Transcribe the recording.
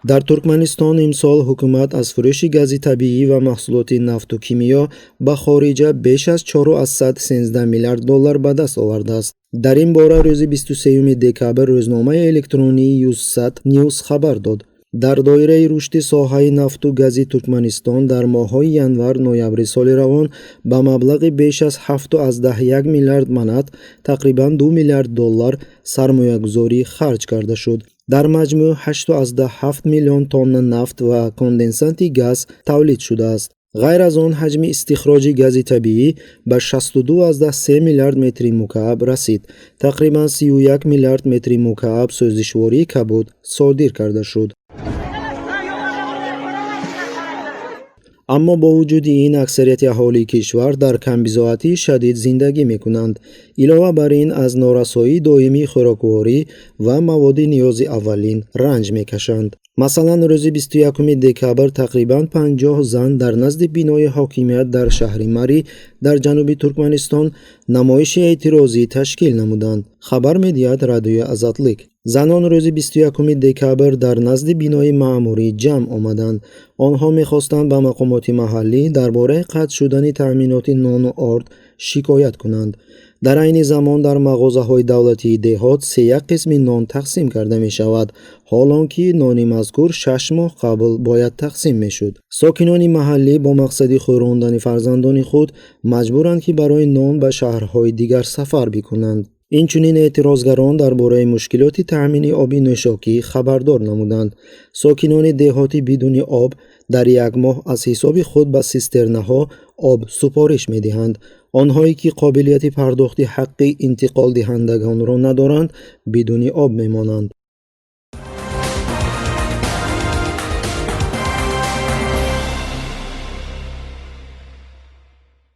дар Туркманистон имсол ҳукумат аз фурӯши гази табиӣ ва маҳсулоти нафту кимиё ба хориҷа беш аз 413 миллиард доллар ба даст овардааст. дар ин бора рӯзи 23 декабр рӯзномаи электронии Юссат Ньюс хабар дод. дар доираи рушди соҳаи нафту гази Туркманистон дар моҳҳои январ-ноябри соли равон ба маблағи беш аз 7,1 миллиард манат, тақрибан 2 миллиард доллар сармоягузорӣ харҷ карда шуд. дар маҷмӯъ 8,7 миллион тонна нафт ва конденсати газ тавлид шудааст. ғайр аз он ҳаҷми истихроҷи гази табиӣ ба 62,3 миллиард метри мукааб расид. тақрибан 31 миллиард метри мукааб сӯзишвории кабуд содир карда шуд. аммо бо вуҷуди ин аксарияти аҳолии кишвар дар камбизоатии шадид зиндагӣ мекунанд. илова бар ин аз норасоии доимии хӯрокворӣ ва маводи ниёзи аввалин ранҷ мекашанд. масалан рӯзи 21 декабр тақрибан 50 зан дар назди бинои ҳокимият дар шаҳри Мари дар ҷануби Туркманистон намоиши эътирозӣ ташкил намуданд. хабар медиҳад радиои Азатлик. занон рӯзи 21 декабр дар назди бинои маъмурӣ ҷамъ омаданд. онҳо мехостанд ба мақомоти маҳаллӣ дар бораи қатъ шудани таъминоти нону орд шикоят кунанд. дар айни замон дар мағозаҳои давлатии деҳот 3 қисми нон тақсим карда мешавад, ҳолон ки нони мазкур 6 моҳ қабл бояд тақсим мешуд. сокинони маҳаллӣ бо мақсади хӯрондани фарзандони худ маҷбуранд ки барои нон ба шаҳрҳои дигар сафар бикунанд. инчунин эътирозгарон дар бораи мушкилоти таъмини оби нӯшокӣ хабардор намуданд. сокинони деҳоти бидуни об дар як моҳ аз ҳисоби худ ба систернаҳо об супориш медиҳанд. онҳое ки қобилияти пардохти ҳаққи интиқолдиҳандагонро надоранд бидуни об мемонанд.